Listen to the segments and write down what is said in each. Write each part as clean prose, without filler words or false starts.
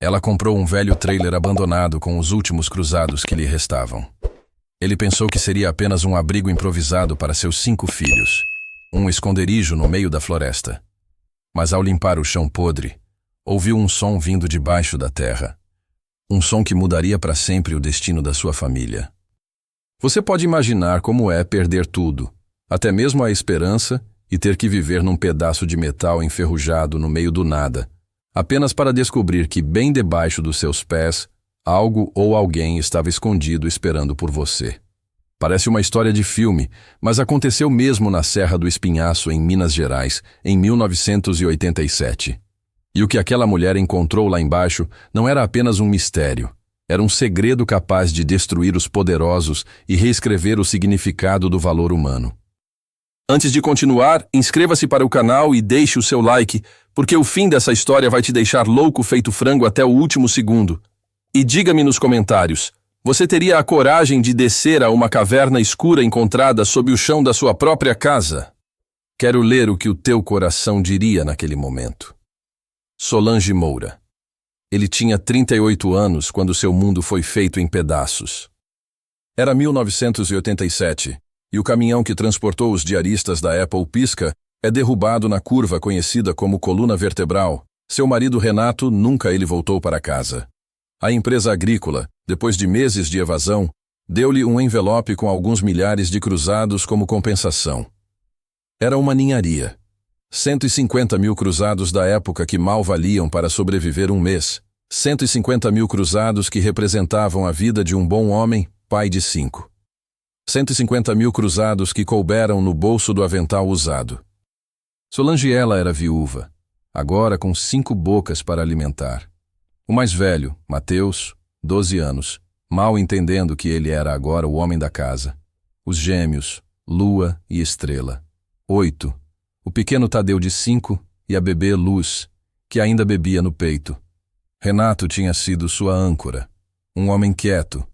Ela comprou um velho trailer abandonado com os últimos cruzados que lhe restavam. Ele pensou que seria apenas um abrigo improvisado para seus 5 filhos, um esconderijo no meio da floresta. Mas ao limpar o chão podre, ouviu um som vindo de baixo da terra. Um som que mudaria para sempre o destino da sua família. Você pode imaginar como é perder tudo, até mesmo a esperança, e ter que viver num pedaço de metal enferrujado no meio do nada, apenas para descobrir que bem debaixo dos seus pés, algo ou alguém estava escondido esperando por você. Parece uma história de filme, mas aconteceu mesmo na Serra do Espinhaço, em Minas Gerais, em 1987. E o que aquela mulher encontrou lá embaixo não era apenas um mistério. Era um segredo capaz de destruir os poderosos e reescrever o significado do valor humano. Antes de continuar, inscreva-se para o canal e deixe o seu like, porque o fim dessa história vai te deixar louco feito frango até o último segundo. E diga-me nos comentários, você teria a coragem de descer a uma caverna escura encontrada sob o chão da sua própria casa? Quero ler o que o teu coração diria naquele momento. Solange Moura. Ele tinha 38 anos quando seu mundo foi feito em pedaços. Era 1987, e o caminhão que transportou os diaristas da Apple pisca é derrubado na curva conhecida como coluna vertebral. Seu marido Renato nunca voltou para casa. A empresa agrícola, depois de meses de evasão, deu-lhe um envelope com alguns milhares de cruzados como compensação. Era uma ninharia. 150 mil cruzados da época que mal valiam para sobreviver um mês. 150 mil cruzados que representavam a vida de um bom homem, pai de 5. 150 mil cruzados que couberam no bolso do avental usado. Solange era viúva, agora com 5 bocas para alimentar. O mais velho, Mateus, 12 anos, mal entendendo que ele era agora o homem da casa. Os gêmeos, Lua e Estrela, 8. O pequeno Tadeu de 5 e a bebê Luz, que ainda bebia no peito. Renato tinha sido sua âncora, um homem quieto,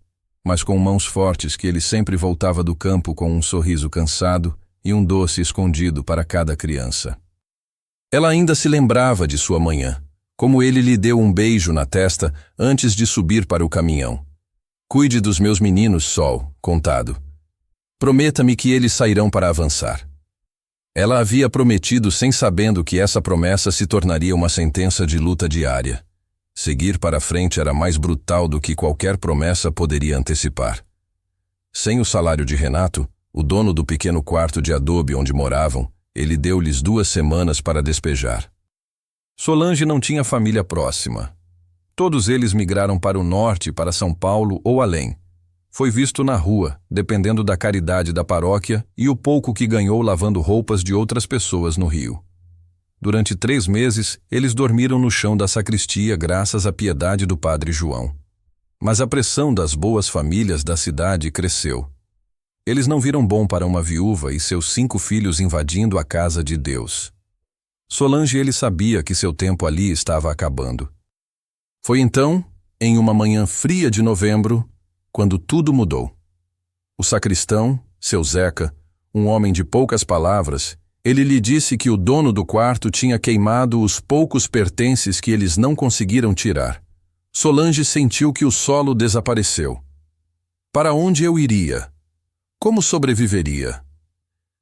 mas com mãos fortes que ele sempre voltava do campo com um sorriso cansado e um doce escondido para cada criança. Ela ainda se lembrava de sua manhã, como ele lhe deu um beijo na testa antes de subir para o caminhão. Cuide dos meus meninos, Sol, contado. Prometa-me que eles sairão para avançar. Ela havia prometido sem sabendo que essa promessa se tornaria uma sentença de luta diária. Seguir para frente era mais brutal do que qualquer promessa poderia antecipar. Sem o salário de Renato, o dono do pequeno quarto de adobe onde moravam, ele deu-lhes 2 semanas para despejar. Solange não tinha família próxima. Todos eles migraram para o norte, para São Paulo ou além. Foi visto na rua, dependendo da caridade da paróquia e o pouco que ganhou lavando roupas de outras pessoas no Rio. Durante 3 meses, eles dormiram no chão da sacristia graças à piedade do padre João. Mas a pressão das boas famílias da cidade cresceu. Eles não viram bom para uma viúva e seus 5 filhos invadindo a casa de Deus. Solange sabia que seu tempo ali estava acabando. Foi então, em uma manhã fria de novembro, quando tudo mudou. O sacristão, seu Zeca, um homem de poucas palavras, ele lhe disse que o dono do quarto tinha queimado os poucos pertences que eles não conseguiram tirar. Solange sentiu que o solo desapareceu. Para onde eu iria? Como sobreviveria?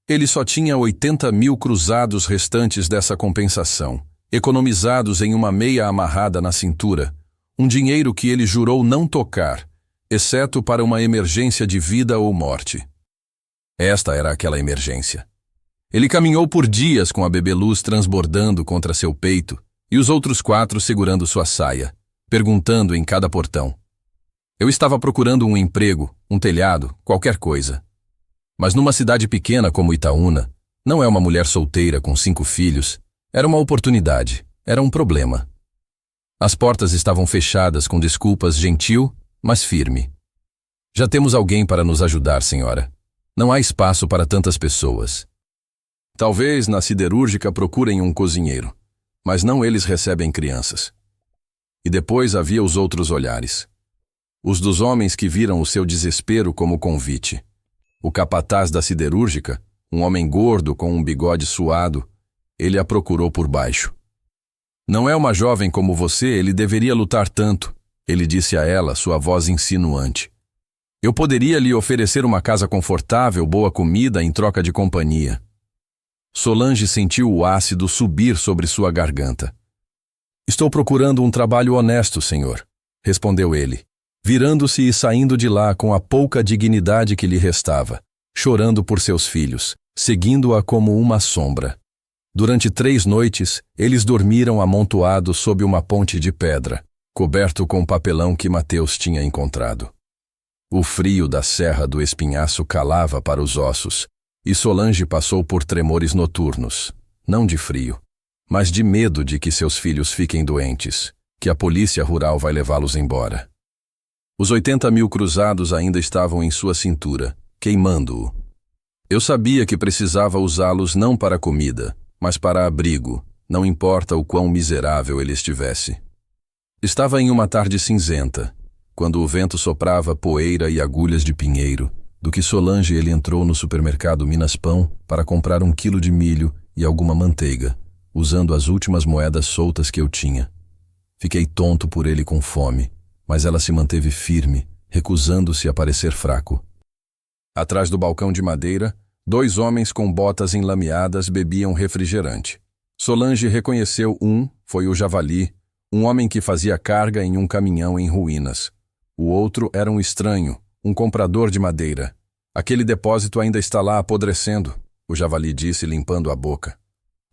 Ele só tinha 80 mil cruzados restantes dessa compensação, economizados em uma meia amarrada na cintura, um dinheiro que ele jurou não tocar, exceto para uma emergência de vida ou morte. Esta era aquela emergência. Ele caminhou por dias com a bebê Luz transbordando contra seu peito e os outros 4 segurando sua saia, perguntando em cada portão. Eu estava procurando um emprego, um telhado, qualquer coisa. Mas numa cidade pequena como Itaúna, não é uma mulher solteira com 5 filhos, era uma oportunidade, era um problema. As portas estavam fechadas com desculpas gentil, mas firme. Já temos alguém para nos ajudar, senhora. Não há espaço para tantas pessoas. Talvez na siderúrgica procurem um cozinheiro, mas não eles recebem crianças. E depois havia os outros olhares. Os dos homens que viram o seu desespero como convite. O capataz da siderúrgica, um homem gordo com um bigode suado, ele a procurou por baixo. Não é uma jovem como você, ele deveria lutar tanto, ele disse a ela, sua voz insinuante. Eu poderia lhe oferecer uma casa confortável, boa comida em troca de companhia. Solange sentiu o ácido subir sobre sua garganta. Estou procurando um trabalho honesto, senhor, respondeu ele, virando-se e saindo de lá com a pouca dignidade que lhe restava, chorando por seus filhos, seguindo-a como uma sombra. Durante 3 noites, eles dormiram amontoados sob uma ponte de pedra, coberto com o papelão que Mateus tinha encontrado. O frio da Serra do Espinhaço calava para os ossos, e Solange passou por tremores noturnos, não de frio, mas de medo de que seus filhos fiquem doentes, que a polícia rural vai levá-los embora. Os 80.000 cruzados ainda estavam em sua cintura, queimando-o. Eu sabia que precisava usá-los não para comida, mas para abrigo, não importa o quão miserável ele estivesse. Estava em uma tarde cinzenta, quando o vento soprava poeira e agulhas de pinheiro, do que Solange ele entrou no supermercado Minas Pão para comprar 1 quilo de milho e alguma manteiga, usando as últimas moedas soltas que eu tinha. Fiquei tonto por ele com fome, mas ela se manteve firme, recusando-se a parecer fraco. Atrás do balcão de madeira, 2 homens com botas enlameadas bebiam refrigerante. Solange reconheceu foi o Javali, um homem que fazia carga em um caminhão em ruínas. O outro era um estranho, um comprador de madeira. Aquele depósito ainda está lá apodrecendo, o Javali disse limpando a boca.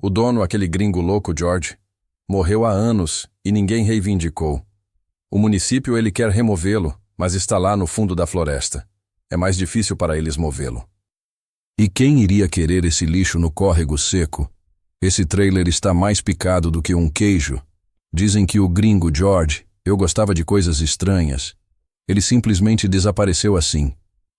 O dono, aquele gringo louco, George, morreu há anos e ninguém reivindicou. O município ele quer removê-lo, mas está lá no fundo da floresta. É mais difícil para eles movê-lo. E quem iria querer esse lixo no córrego seco? Esse trailer está mais picado do que um queijo. Dizem que o gringo George, eu gostava de coisas estranhas. Ele simplesmente desapareceu assim.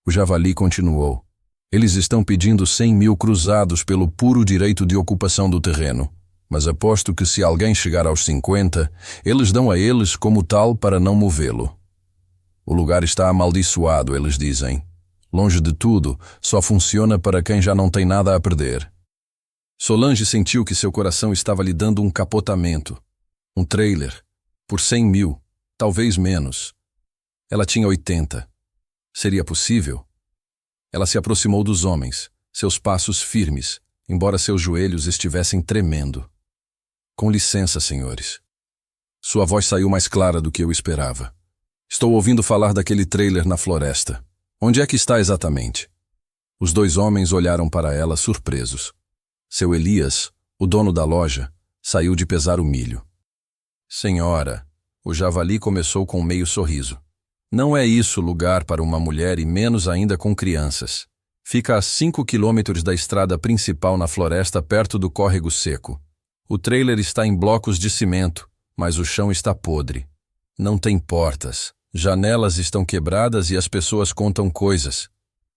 O Javali continuou. Eles estão pedindo 100.000 cruzados pelo puro direito de ocupação do terreno. Mas aposto que se alguém chegar aos 50, eles dão a eles como tal para não movê-lo. O lugar está amaldiçoado, eles dizem. Longe de tudo, só funciona para quem já não tem nada a perder. Solange sentiu que seu coração estava lhe dando um capotamento. Um trailer, por 100.000, talvez menos. Ela tinha 80. Seria possível? Ela se aproximou dos homens, seus passos firmes, embora seus joelhos estivessem tremendo. Com licença, senhores. Sua voz saiu mais clara do que eu esperava. Estou ouvindo falar daquele trailer na floresta. Onde é que está exatamente? Os 2 homens olharam para ela surpresos. Seu Elias, o dono da loja, saiu de pesar o milho. Senhora, o Javali começou com meio sorriso. Não é isso lugar para uma mulher e menos ainda com crianças. Fica a 5 quilômetros da estrada principal na floresta perto do córrego seco. O trailer está em blocos de cimento, mas o chão está podre. Não tem portas. Janelas estão quebradas e as pessoas contam coisas,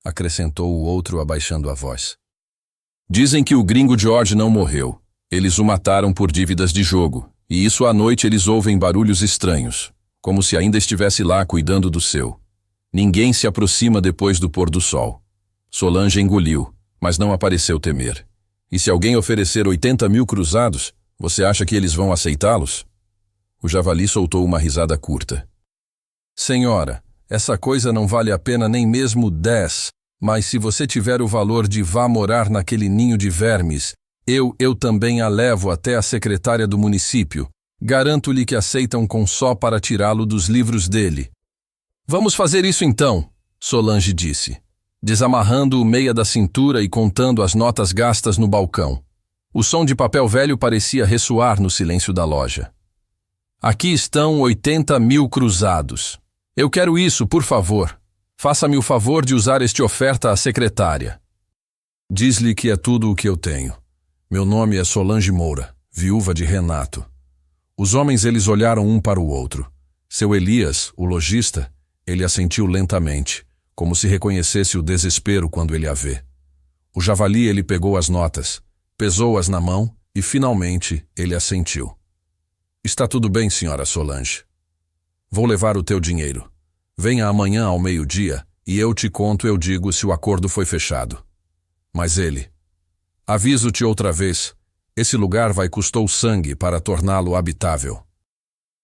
acrescentou o outro abaixando a voz. Dizem que o gringo George não morreu. Eles o mataram por dívidas de jogo, e isso à noite eles ouvem barulhos estranhos, como se ainda estivesse lá cuidando do seu. Ninguém se aproxima depois do pôr do sol. Solange engoliu, mas não apareceu temer. E se alguém oferecer 80.000 cruzados, você acha que eles vão aceitá-los? O Javali soltou uma risada curta. Senhora, essa coisa não vale a pena nem mesmo 10, mas se você tiver o valor de vá morar naquele ninho de vermes, eu também a levo até a secretária do município. Garanto-lhe que aceitam com só para tirá-lo dos livros dele. Vamos fazer isso então, Solange disse, desamarrando o meia da cintura e contando as notas gastas no balcão. O som de papel velho parecia ressoar no silêncio da loja. Aqui estão 80.000 cruzados. Eu quero isso, por favor. Faça-me o favor de usar esta oferta à secretária. Diz-lhe que é tudo o que eu tenho. Meu nome é Solange Moura, viúva de Renato. Os homens eles olharam um para o outro. Seu Elias, o lojista, ele assentiu lentamente, como se reconhecesse o desespero quando ele a vê. O Javali ele pegou as notas, pesou-as na mão e finalmente ele assentiu. Está tudo bem, senhora Solange. Vou levar o teu dinheiro. Venha amanhã ao meio-dia e eu te conto, eu digo se o acordo foi fechado. Mas ele... Aviso-te outra vez, Esse lugar vai custar sangue para torná-lo habitável.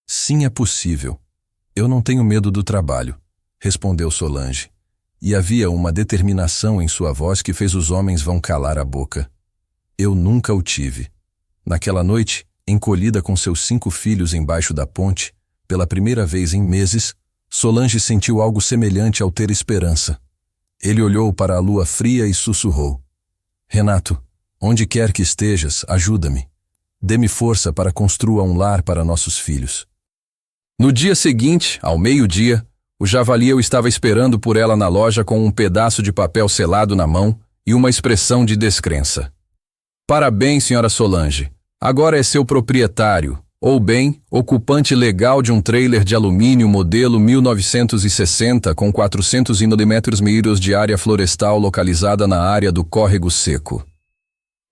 Sim, é possível. Eu não tenho medo do trabalho, respondeu Solange. E havia uma determinação em sua voz que fez os homens vão calar a boca. Eu nunca o tive. Naquela noite, encolhida com seus 5 filhos embaixo da ponte, pela primeira vez em meses, Solange sentiu algo semelhante ao ter esperança. Ele olhou para a lua fria e sussurrou: Renato, onde quer que estejas, ajuda-me. Dê-me força para construa um lar para nossos filhos. No dia seguinte, ao meio-dia, o javali estava esperando por ela na loja com um pedaço de papel selado na mão e uma expressão de descrença. Parabéns, senhora Solange. Agora é seu proprietário, ou bem, ocupante legal de um trailer de alumínio modelo 1960 com 400 mm de área florestal localizada na área do córrego seco.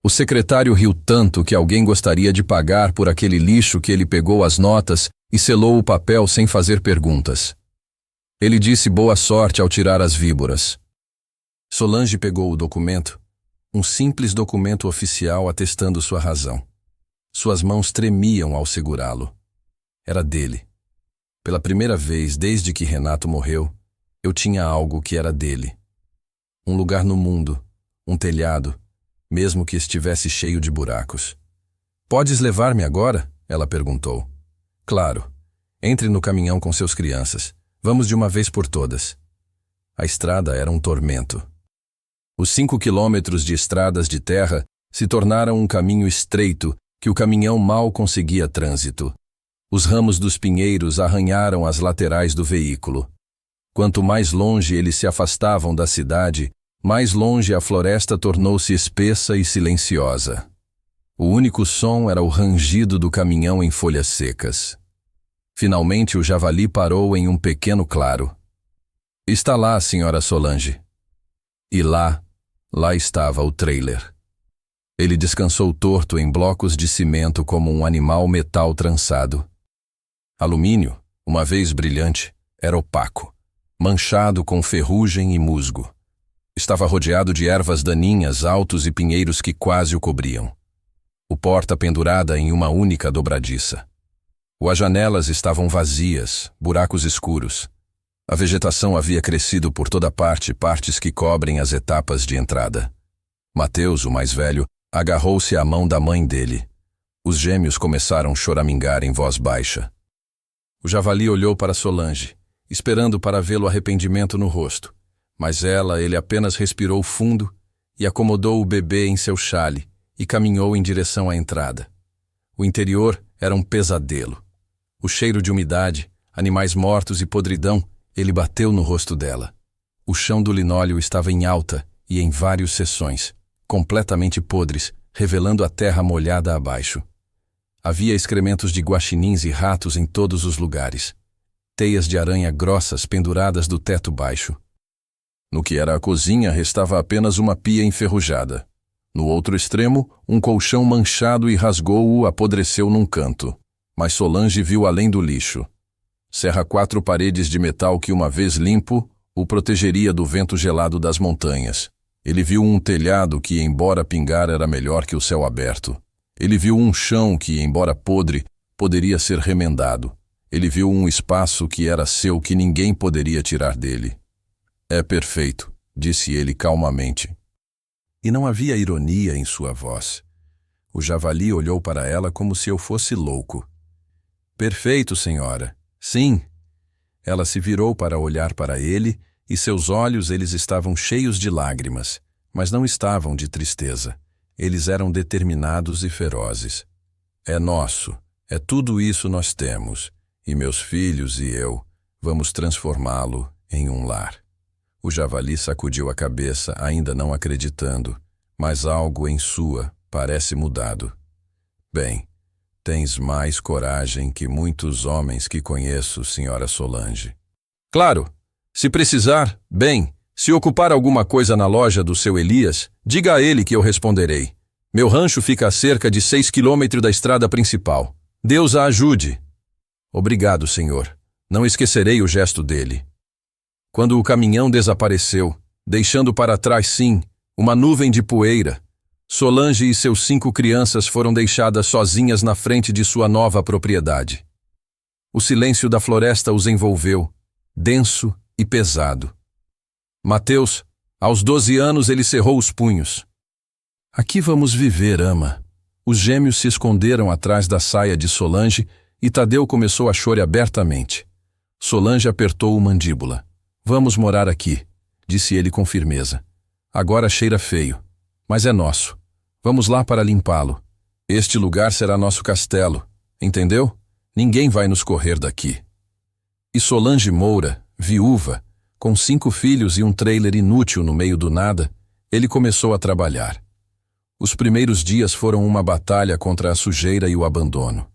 O secretário riu tanto que alguém gostaria de pagar por aquele lixo que ele pegou as notas e selou o papel sem fazer perguntas. Ele disse boa sorte ao tirar as víboras. Solange pegou o documento, um simples documento oficial atestando sua razão. Suas mãos tremiam ao segurá-lo. Era dele. Pela primeira vez desde que Renato morreu, eu tinha algo que era dele. Um lugar no mundo, um telhado, mesmo que estivesse cheio de buracos. Podes levar-me agora? Ela perguntou. Claro. Entre no caminhão com seus crianças. Vamos de uma vez por todas. A estrada era um tormento. Os 5 quilômetros de estradas de terra se tornaram um caminho estreito que o caminhão mal conseguia trânsito. Os ramos dos pinheiros arranharam as laterais do veículo. Quanto mais longe eles se afastavam da cidade, mais longe a floresta tornou-se espessa e silenciosa. O único som era o rangido do caminhão em folhas secas. Finalmente o javali parou em um pequeno claro. Está lá, senhora Solange. E lá estava o trailer. Ele descansou torto em blocos de cimento como um animal metal trançado. Alumínio, uma vez brilhante, era opaco, manchado com ferrugem e musgo. Estava rodeado de ervas daninhas, altos e pinheiros que quase o cobriam. O porta pendurada em uma única dobradiça. As janelas estavam vazias, buracos escuros. A vegetação havia crescido por toda parte, partes que cobrem as etapas de entrada. Mateus, o mais velho, agarrou-se à mão da mãe dele. Os gêmeos começaram a choramingar em voz baixa. O javali olhou para Solange, esperando para vê-lo arrependimento no rosto. Mas ele apenas respirou fundo e acomodou o bebê em seu chale e caminhou em direção à entrada. O interior era um pesadelo. O cheiro de umidade, animais mortos e podridão, ele bateu no rosto dela. O chão do linóleo estava em alta e em várias seções, completamente podres, revelando a terra molhada abaixo. Havia excrementos de guaxinins e ratos em todos os lugares. Teias de aranha grossas penduradas do teto baixo. No que era a cozinha, restava apenas uma pia enferrujada. No outro extremo, um colchão manchado e rasgou-o apodreceu num canto. Mas Solange viu além do lixo. Cerra 4 paredes de metal que, uma vez limpo, o protegeria do vento gelado das montanhas. Ele viu um telhado que, embora pingar, era melhor que o céu aberto. Ele viu um chão que, embora podre, poderia ser remendado. Ele viu um espaço que era seu que ninguém poderia tirar dele. É perfeito, disse ele calmamente. E não havia ironia em sua voz. O javali olhou para ela como se eu fosse louco. Perfeito, senhora. Sim. Ela se virou para olhar para ele e seus olhos eles estavam cheios de lágrimas, mas não estavam de tristeza. Eles eram determinados e ferozes. É nosso. É tudo isso nós temos. E meus filhos e eu vamos transformá-lo em um lar. O javali sacudiu a cabeça, ainda não acreditando, mas algo em sua parece mudado. Bem, tens mais coragem que muitos homens que conheço, senhora Solange. Claro, se precisar, bem, se ocupar alguma coisa na loja do seu Elias, diga a ele que eu responderei. Meu rancho fica a cerca de 6 quilômetros da estrada principal. Deus a ajude. Obrigado, senhor. Não esquecerei o gesto dele. Quando o caminhão desapareceu, deixando para trás, sim, uma nuvem de poeira, Solange e seus 5 crianças foram deixadas sozinhas na frente de sua nova propriedade. O silêncio da floresta os envolveu, denso e pesado. Mateus, aos 12 anos, ele cerrou os punhos. Aqui vamos viver, ama. Os gêmeos se esconderam atrás da saia de Solange e Tadeu começou a chorar abertamente. Solange apertou o mandíbula. Vamos morar aqui, disse ele com firmeza. Agora cheira feio, mas é nosso. Vamos lá para limpá-lo. Este lugar será nosso castelo, entendeu? Ninguém vai nos correr daqui. E Solange Moura, viúva, com 5 filhos e um trailer inútil no meio do nada, ele começou a trabalhar. Os primeiros dias foram uma batalha contra a sujeira e o abandono.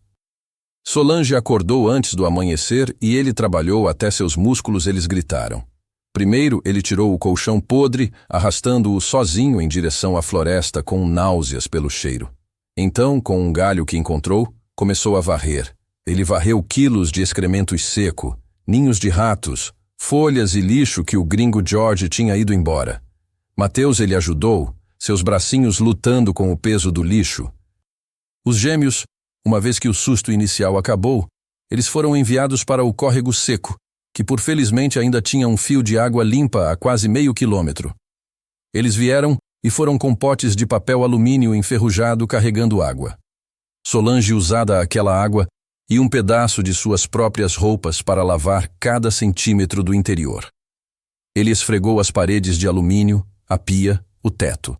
Solange acordou antes do amanhecer e ele trabalhou até seus músculos eles gritaram. Primeiro, ele tirou o colchão podre, arrastando-o sozinho em direção à floresta com náuseas pelo cheiro. Então, com um galho que encontrou, começou a varrer. Ele varreu quilos de excrementos seco, ninhos de ratos, folhas e lixo que o gringo George tinha ido embora. Mateus ele ajudou, seus bracinhos lutando com o peso do lixo. Os gêmeos, uma vez que o susto inicial acabou, eles foram enviados para o córrego seco, que por felizmente ainda tinha um fio de água limpa a quase meio quilômetro. Eles vieram e foram com potes de papel alumínio enferrujado carregando água. Solange usava aquela água e um pedaço de suas próprias roupas para lavar cada centímetro do interior. Ele esfregou as paredes de alumínio, a pia, o teto.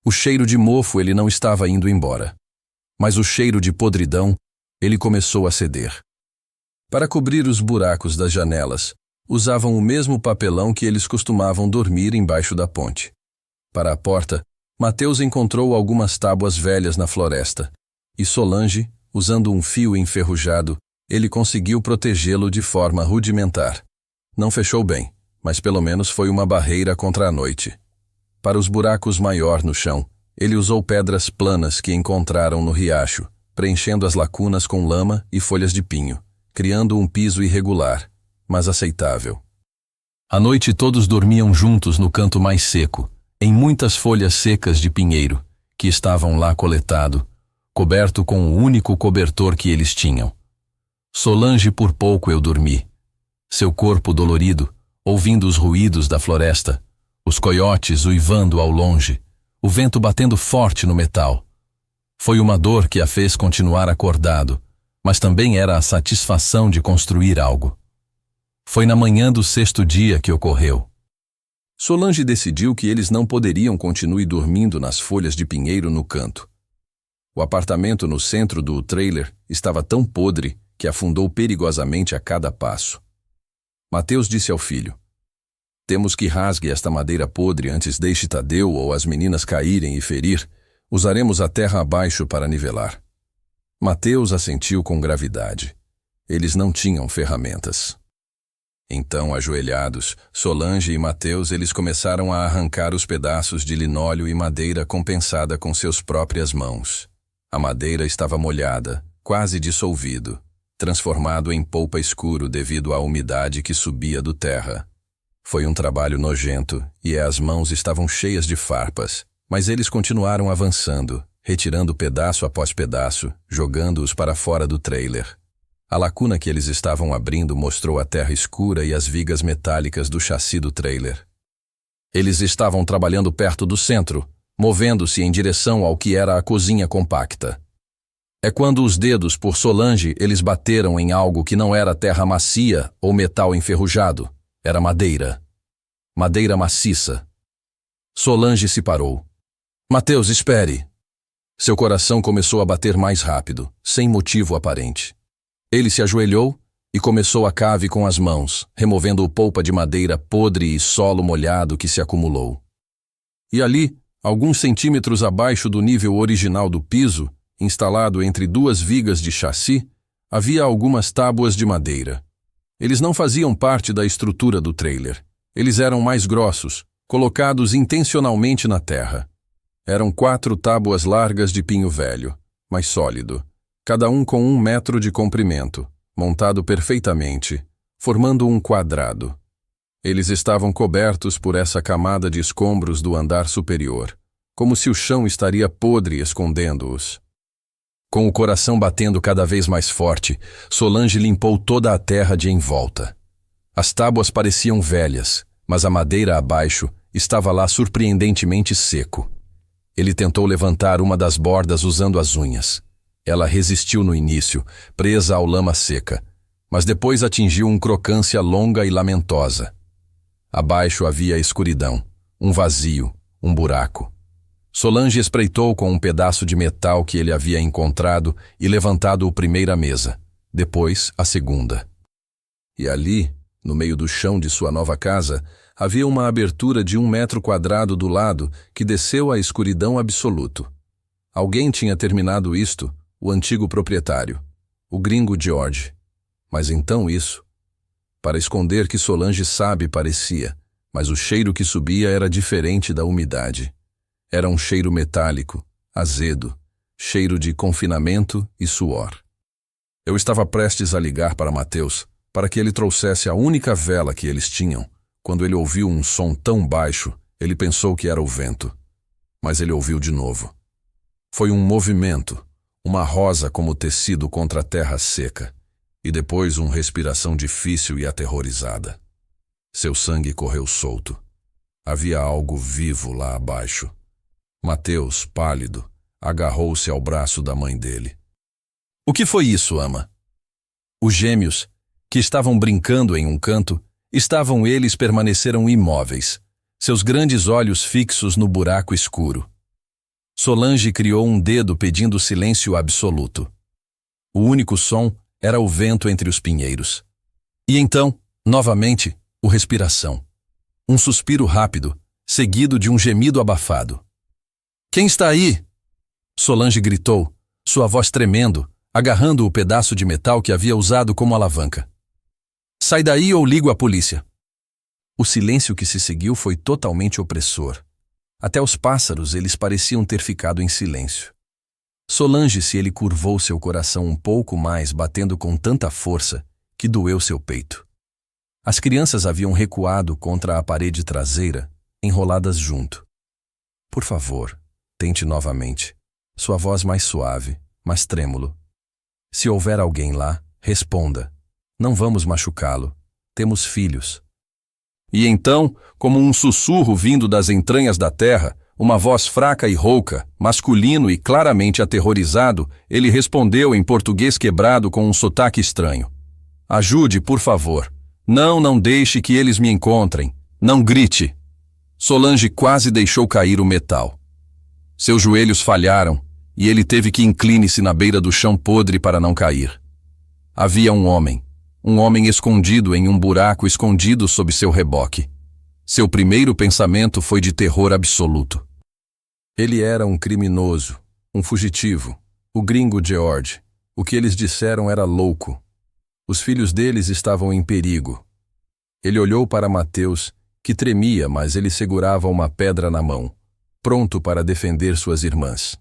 O cheiro de mofo ele não estava indo embora. Mas o cheiro de podridão, ele começou a ceder. Para cobrir os buracos das janelas, usavam o mesmo papelão que eles costumavam dormir embaixo da ponte. Para a porta, Mateus encontrou algumas tábuas velhas na floresta, e Solange, usando um fio enferrujado, ele conseguiu protegê-lo de forma rudimentar. Não fechou bem, mas pelo menos foi uma barreira contra a noite. Para os buracos maior no chão, ele usou pedras planas que encontraram no riacho, preenchendo as lacunas com lama e folhas de pinho, criando um piso irregular, mas aceitável. À noite todos dormiam juntos no canto mais seco, em muitas folhas secas de pinheiro, que estavam lá coletado, coberto com o único cobertor que eles tinham. Solange por pouco eu dormi. Seu corpo dolorido, ouvindo os ruídos da floresta, os coiotes uivando ao longe, o vento batendo forte no metal. Foi uma dor que a fez continuar acordado, mas também era a satisfação de construir algo. Foi na manhã do 6º dia que ocorreu. Solange decidiu que eles não poderiam continuar dormindo nas folhas de pinheiro no canto. O apartamento no centro do trailer estava tão podre que afundou perigosamente a cada passo. Mateus disse ao filho: temos que rasgue esta madeira podre antes deixe Tadeu ou as meninas caírem e ferir. Usaremos a terra abaixo para nivelar. Mateus assentiu com gravidade. Eles não tinham ferramentas. Então, ajoelhados, Solange e Mateus eles começaram a arrancar os pedaços de linóleo e madeira compensada com seus próprias mãos. A madeira estava molhada, quase dissolvido, transformado em polpa escuro devido à umidade que subia do terra. Foi um trabalho nojento e as mãos estavam cheias de farpas, mas eles continuaram avançando, retirando pedaço após pedaço, jogando-os para fora do trailer. A lacuna que eles estavam abrindo mostrou a terra escura e as vigas metálicas do chassi do trailer. Eles estavam trabalhando perto do centro, movendo-se em direção ao que era a cozinha compacta. É quando os dedos por Solange eles bateram em algo que não era terra macia ou metal enferrujado. Era madeira. Madeira maciça. Solange se parou. Mateus, espere. Seu coração começou a bater mais rápido, sem motivo aparente. Ele se ajoelhou e começou a cave com as mãos, removendo o polpa de madeira podre e solo molhado que se acumulou. E ali, alguns centímetros abaixo do nível original do piso, instalado entre 2 vigas de chassi, havia algumas tábuas de madeira. Eles não faziam parte da estrutura do trailer. Eles eram mais grossos, colocados intencionalmente na terra. Eram 4 tábuas largas de pinho velho, mas sólido, cada um com 1 metro de comprimento, montado perfeitamente, formando um quadrado. Eles estavam cobertos por essa camada de escombros do andar superior, como se o chão estaria podre escondendo-os. Com o coração batendo cada vez mais forte, Solange limpou toda a terra de em volta. As tábuas pareciam velhas, mas a madeira abaixo estava lá surpreendentemente seco. Ele tentou levantar uma das bordas usando as unhas. Ela resistiu no início, presa ao lama seca, mas depois atingiu uma crocância longa e lamentosa. Abaixo havia escuridão, um vazio, um buraco. Solange espreitou com um pedaço de metal que ele havia encontrado e levantado a primeira mesa, depois a segunda. E ali, no meio do chão de sua nova casa, havia uma abertura de 1 metro quadrado do lado que desceu à escuridão absoluto. Alguém tinha terminado isto, o antigo proprietário, o gringo George. Mas então isso, para esconder que Solange sabe parecia, mas o cheiro que subia era diferente da umidade. Era um cheiro metálico, azedo, cheiro de confinamento e suor. Eu estava prestes a ligar para Mateus, para que ele trouxesse a única vela que eles tinham. Quando ele ouviu um som tão baixo, ele pensou que era o vento. Mas ele ouviu de novo. Foi um movimento, uma rosa como tecido contra a terra seca, e depois uma respiração difícil e aterrorizada. Seu sangue correu solto. Havia algo vivo lá abaixo. Mateus, pálido, agarrou-se ao braço da mãe dele. O que foi isso, ama? Os gêmeos, que estavam brincando em um canto, eles permaneceram imóveis, seus grandes olhos fixos no buraco escuro. Solange criou um dedo pedindo silêncio absoluto. O único som era o vento entre os pinheiros. E então, novamente, o respiração. Um suspiro rápido, seguido de um gemido abafado. Quem está aí? Solange gritou, sua voz tremendo, agarrando o pedaço de metal que havia usado como alavanca. Sai daí ou ligo a polícia. O silêncio que se seguiu foi totalmente opressor. Até os pássaros eles pareciam ter ficado em silêncio. Solange ele curvou seu coração um pouco mais, batendo com tanta força que doeu seu peito. As crianças haviam recuado contra a parede traseira, enroladas junto. Por favor, tente novamente. Sua voz mais suave, mais trêmulo. Se houver alguém lá, responda. Não vamos machucá-lo. Temos filhos. E então, como um sussurro vindo das entranhas da terra, uma voz fraca e rouca, masculino e claramente aterrorizado, ele respondeu em português quebrado com um sotaque estranho. Ajude, por favor. Não deixe que eles me encontrem. Não grite. Solange quase deixou cair o metal. Seus joelhos falharam, e ele teve que incline-se na beira do chão podre para não cair. Havia um homem escondido em um buraco escondido sob seu reboque. Seu primeiro pensamento foi de terror absoluto. Ele era um criminoso, um fugitivo, o gringo George. O que eles disseram era louco. Os filhos deles estavam em perigo. Ele olhou para Mateus, que tremia, mas ele segurava uma pedra na mão, pronto para defender suas irmãs.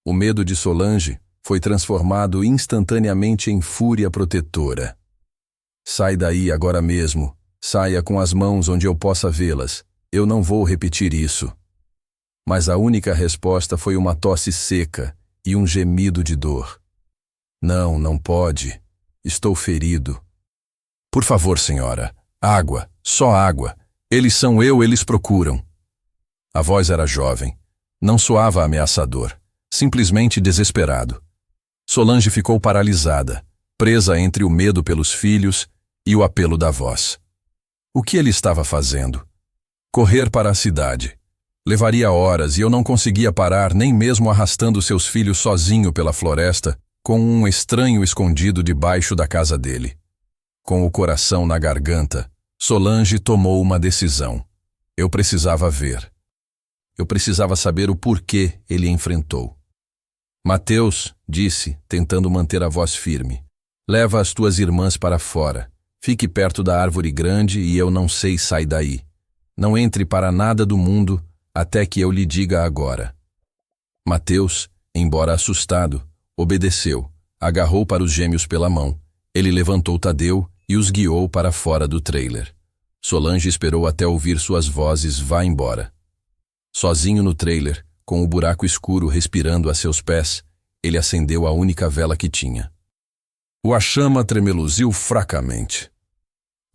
O medo de Solange foi transformado instantaneamente em fúria protetora. Sai daí agora mesmo. Saia com as mãos onde eu possa vê-las. Eu não vou repetir isso. Mas a única resposta foi uma tosse seca e um gemido de dor. Não pode. Estou ferido. Por favor, senhora. Água, só água. Eles são eles procuram. A voz era jovem. Não soava ameaçador. Simplesmente desesperado. Solange ficou paralisada, presa entre o medo pelos filhos e o apelo da voz. O que ele estava fazendo? Correr para a cidade. Levaria horas e eu não conseguia parar nem mesmo arrastando seus filhos sozinho pela floresta, com um estranho escondido debaixo da casa dele. Com o coração na garganta, Solange tomou uma decisão. Eu precisava ver. Eu precisava saber o porquê ele enfrentou. Mateus, disse, tentando manter a voz firme, leva as tuas irmãs para fora. Fique perto da árvore grande e eu não sei, sai daí. Não entre para nada do mundo até que eu lhe diga agora. Mateus, embora assustado, obedeceu, agarrou para os gêmeos pela mão. Ele levantou Tadeu e os guiou para fora do trailer. Solange esperou até ouvir suas vozes vá embora. Sozinho no trailer, Com o buraco escuro respirando a seus pés, ele acendeu a única vela que tinha. A chama tremeluziu fracamente.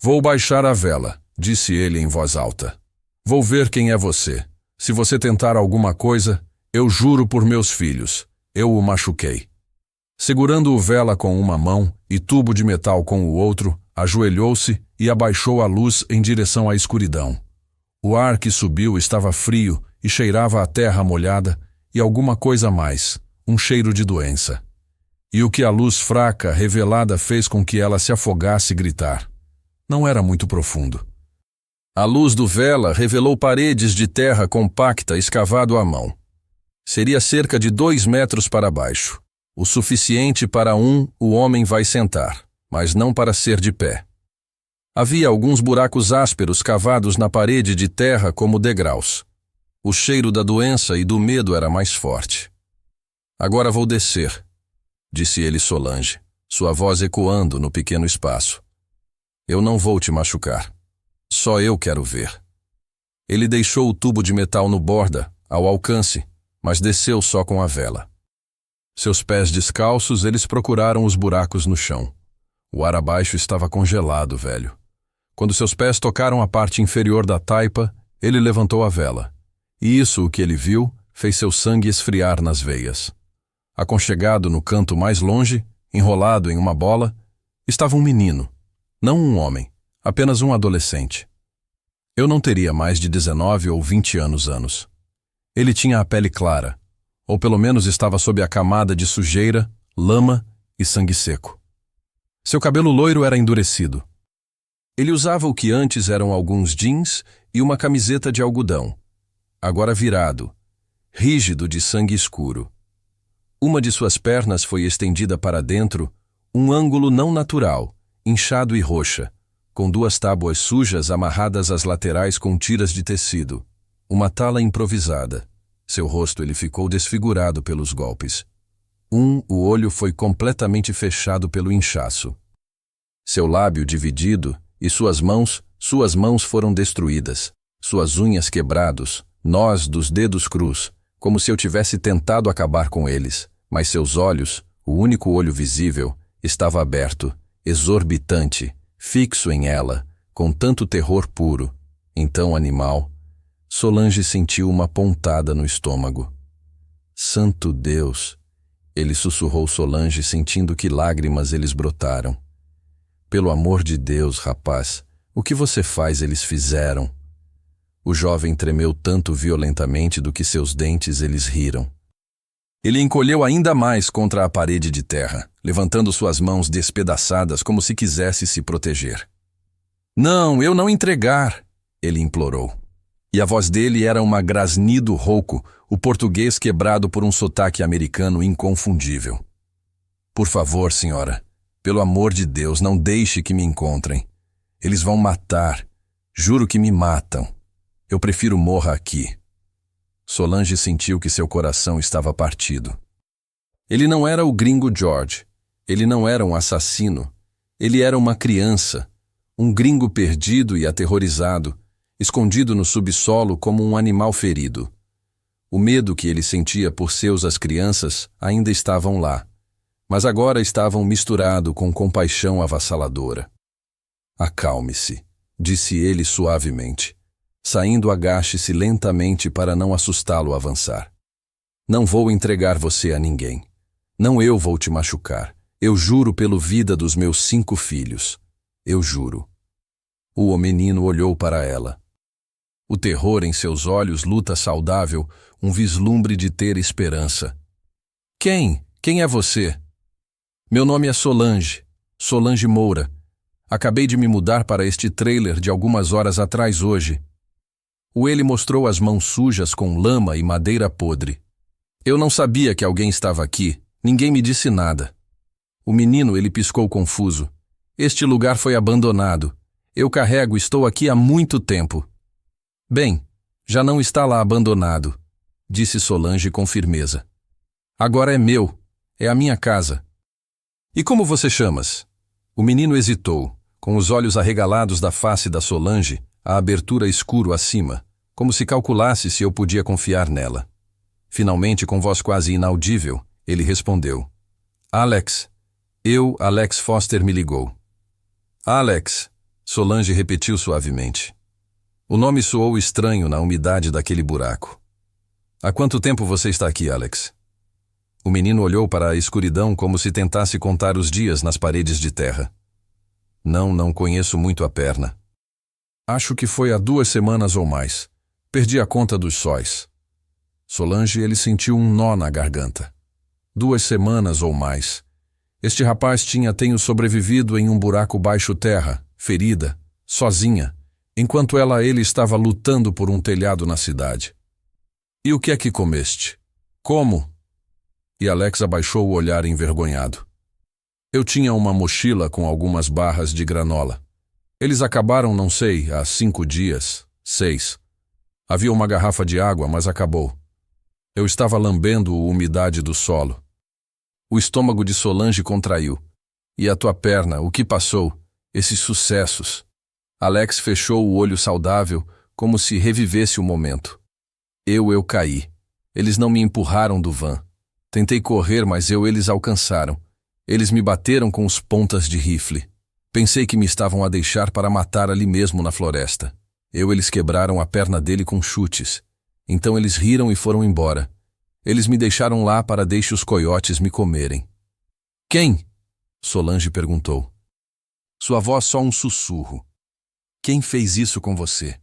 Vou baixar a vela, disse ele em voz alta. Vou ver quem é você. Se você tentar alguma coisa, eu juro por meus filhos, eu o machuquei. Segurando o vela com uma mão e tubo de metal com o outro, ajoelhou-se e abaixou a luz em direção à escuridão. O ar que subiu estava frio e cheirava a terra molhada e alguma coisa mais, um cheiro de doença. E o que a luz fraca, revelada, fez com que ela se afogasse e gritar. Não era muito profundo. A luz do vela revelou paredes de terra compacta escavado à mão. Seria cerca de 2 metros para baixo, o suficiente para o homem vai sentar, mas não para ser de pé. Havia alguns buracos ásperos cavados na parede de terra como degraus. O cheiro da doença e do medo era mais forte. Agora vou descer, disse ele Solange, sua voz ecoando no pequeno espaço. Eu não vou te machucar. Só eu quero ver. Ele deixou o tubo de metal no borda, ao alcance, mas desceu só com a vela. Seus pés descalços, eles procuraram os buracos no chão. O ar abaixo estava congelado, velho. Quando seus pés tocaram a parte inferior da taipa, ele levantou a vela. E isso, o que ele viu, fez seu sangue esfriar nas veias. Aconchegado no canto mais longe, enrolado em uma bola, estava um menino. Não um homem, apenas um adolescente. Eu não teria mais de 19 ou 20 anos. Ele tinha a pele clara, ou pelo menos estava sob a camada de sujeira, lama e sangue seco. Seu cabelo loiro era endurecido. Ele usava o que antes eram alguns jeans e uma camiseta de algodão, agora virado, rígido de sangue escuro. Uma de suas pernas foi estendida para dentro, um ângulo não natural, inchado e roxa, com 2 tábuas sujas amarradas às laterais com tiras de tecido, uma tala improvisada. Seu rosto ele ficou desfigurado pelos golpes. O olho foi completamente fechado pelo inchaço. Seu lábio dividido e suas mãos foram destruídas, suas unhas quebrados, nós dos dedos crus, como se eu tivesse tentado acabar com eles, mas seus olhos, o único olho visível, estava aberto, exorbitante, fixo em ela, com tanto terror puro, então animal. Solange sentiu uma pontada no estômago. Santo Deus! Ele sussurrou Solange, sentindo que lágrimas eles brotaram. Pelo amor de Deus, rapaz, o que você faz eles fizeram? O jovem tremeu tanto violentamente do que seus dentes eles riram. Ele encolheu ainda mais contra a parede de terra, levantando suas mãos despedaçadas como se quisesse se proteger. Não, eu não entregar, ele implorou. E a voz dele era um grasnido rouco, o português quebrado por um sotaque americano inconfundível. Por favor, senhora, pelo amor de Deus, não deixe que me encontrem. Eles vão matar. Juro que me matam. Eu prefiro morra aqui. Solange sentiu que seu coração estava partido. Ele não era o gringo George. Ele não era um assassino. Ele era uma criança. Um gringo perdido e aterrorizado, escondido no subsolo como um animal ferido. O medo que ele sentia por as crianças ainda estavam lá, mas agora estavam misturado com compaixão avassaladora. Acalme-se, disse ele suavemente. Saindo, agache-se lentamente para não assustá-lo a avançar. Não vou entregar você a ninguém. Não eu vou te machucar. Eu juro pela vida dos meus 5 filhos. Eu juro. O menino olhou para ela. O terror em seus olhos, luta saudável, um vislumbre de ter esperança. Quem? Quem é você? Meu nome é Solange. Solange Moura. Acabei de me mudar para este trailer de algumas horas atrás hoje. Ele mostrou as mãos sujas com lama e madeira podre. Eu não sabia que alguém estava aqui. Ninguém me disse nada. O menino, ele piscou confuso. Este lugar foi abandonado. Eu estou aqui há muito tempo. Bem, já não está lá abandonado, disse Solange com firmeza. Agora é meu. É a minha casa. E como você chamas? O menino hesitou, com os olhos arregalados da face da Solange, a abertura escuro acima, como se calculasse se eu podia confiar nela. Finalmente, com voz quase inaudível, ele respondeu. Alex. Alex Foster me ligou. Alex, Solange repetiu suavemente. O nome soou estranho na umidade daquele buraco. Há quanto tempo você está aqui, Alex? O menino olhou para a escuridão como se tentasse contar os dias nas paredes de terra. Não conheço muito a perna. Acho que foi há 2 semanas ou mais. Perdi a conta dos sóis. Solange, ele sentiu um nó na garganta. 2 semanas ou mais. Este rapaz tenho sobrevivido em um buraco baixo terra, ferida, sozinha, enquanto ele estava lutando por um telhado na cidade. E o que é que comeste? Como? E Alex abaixou o olhar envergonhado. Eu tinha uma mochila com algumas barras de granola. Eles acabaram, não sei, há 5 dias, 6. Havia uma garrafa de água, mas acabou. Eu estava lambendo a umidade do solo. O estômago de Solange contraiu. E a tua perna, o que passou? Esses sucessos. Alex fechou o olho saudável, como se revivesse o momento. Eu caí. Eles não me empurraram do van. Tentei correr, mas eles alcançaram. Eles me bateram com os pontas de rifle. Pensei que me estavam a deixar para matar ali mesmo na floresta. Eles quebraram a perna dele com chutes. Então eles riram e foram embora. Eles me deixaram lá para deixar os coiotes me comerem. Quem? Solange perguntou. Sua voz só um sussurro. Quem fez isso com você?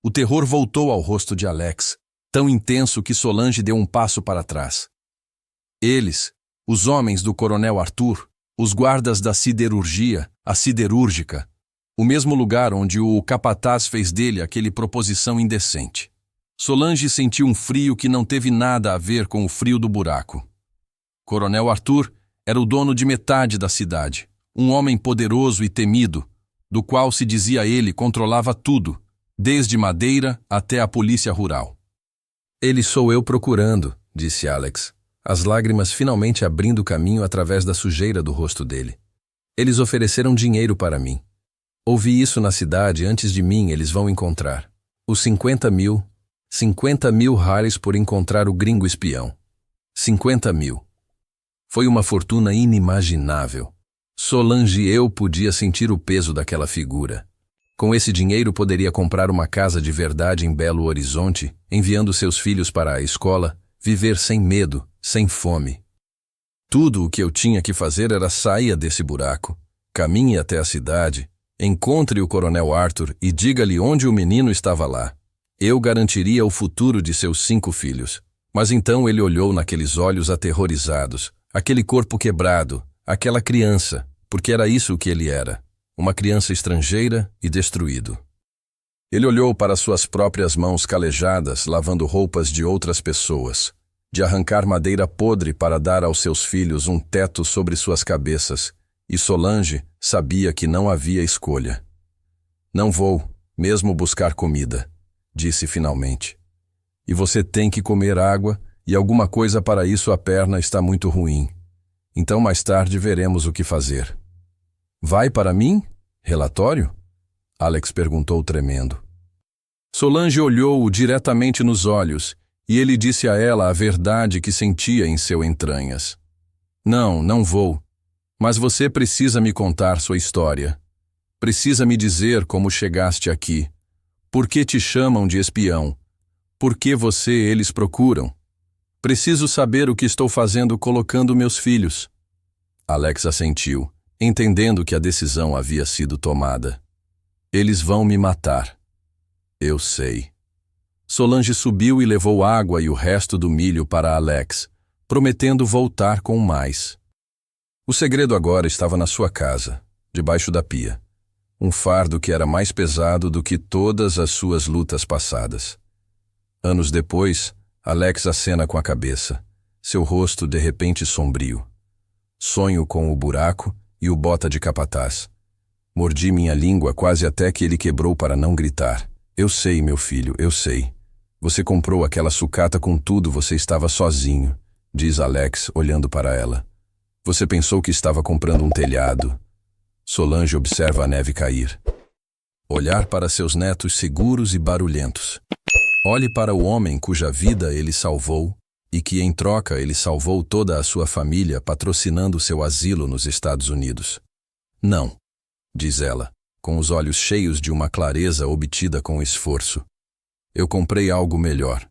O terror voltou ao rosto de Alex, tão intenso que Solange deu um passo para trás. Eles, os homens do Coronel Arthur, os guardas da siderurgia, a siderúrgica, o mesmo lugar onde o capataz fez dele aquele proposição indecente. Solange sentiu um frio que não teve nada a ver com o frio do buraco. Coronel Arthur era o dono de metade da cidade, um homem poderoso e temido, do qual se dizia ele controlava tudo, desde Madeira até a polícia rural. Ele sou eu procurando, disse Alex, as lágrimas finalmente abrindo caminho através da sujeira do rosto dele. Eles ofereceram dinheiro para mim. Ouvi isso na cidade, antes de mim eles vão encontrar. Os 50 mil reais por encontrar o gringo espião. 50 mil. Foi uma fortuna inimaginável. Solange eu podia sentir o peso daquela figura. Com esse dinheiro poderia comprar uma casa de verdade em Belo Horizonte, enviando seus filhos para a escola, viver sem medo, sem fome. Tudo o que eu tinha que fazer era sair desse buraco, caminhe até a cidade, encontre o Coronel Arthur e diga-lhe onde o menino estava lá. Eu garantiria o futuro de seus 5 filhos. Mas então ele olhou naqueles olhos aterrorizados, aquele corpo quebrado, aquela criança, porque era isso que ele era, uma criança estrangeira e destruído. Ele olhou para suas próprias mãos calejadas, lavando roupas de outras pessoas, de arrancar madeira podre para dar aos seus filhos um teto sobre suas cabeças, e Solange sabia que não havia escolha. Não vou, mesmo buscar comida, disse finalmente. E você tem que comer água, e alguma coisa para isso a perna está muito ruim. Então mais tarde veremos o que fazer. Vai para mim? Relatório? Alex perguntou tremendo. Solange olhou-o diretamente nos olhos, e ele disse a ela a verdade que sentia em seu entranhas. Não vou. Mas você precisa me contar sua história. Precisa me dizer como chegaste aqui. Por que te chamam de espião? Por que eles procuram? Preciso saber o que estou fazendo colocando meus filhos. Alex assentiu, entendendo que a decisão havia sido tomada. Eles vão me matar. Eu sei. Solange subiu e levou água e o resto do milho para Alex, prometendo voltar com mais. O segredo agora estava na sua casa, debaixo da pia. Um fardo que era mais pesado do que todas as suas lutas passadas. Anos depois, Alex acena com a cabeça, seu rosto de repente sombrio. Sonho com o buraco e o bota de capataz. Mordi minha língua quase até que ele quebrou para não gritar. Eu sei, meu filho, eu sei. Você comprou aquela sucata com tudo, você estava sozinho, diz Alex, olhando para ela. Você pensou que estava comprando um telhado. Solange observa a neve cair. Olhar para seus netos seguros e barulhentos. Olhe para o homem cuja vida ele salvou e que, em troca, ele salvou toda a sua família patrocinando seu asilo nos Estados Unidos. Não, diz ela, com os olhos cheios de uma clareza obtida com esforço. Eu comprei algo melhor.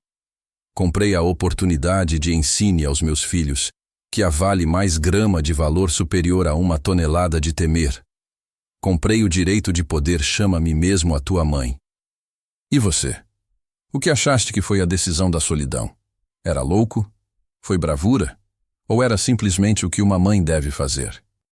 Comprei a oportunidade de ensine aos meus filhos que a vale mais grama de valor superior a 1 tonelada de temer. Comprei o direito de poder chama-me mesmo a tua mãe. E você? O que achaste que foi a decisão da solidão? Era louco? Foi bravura? Ou era simplesmente o que uma mãe deve fazer?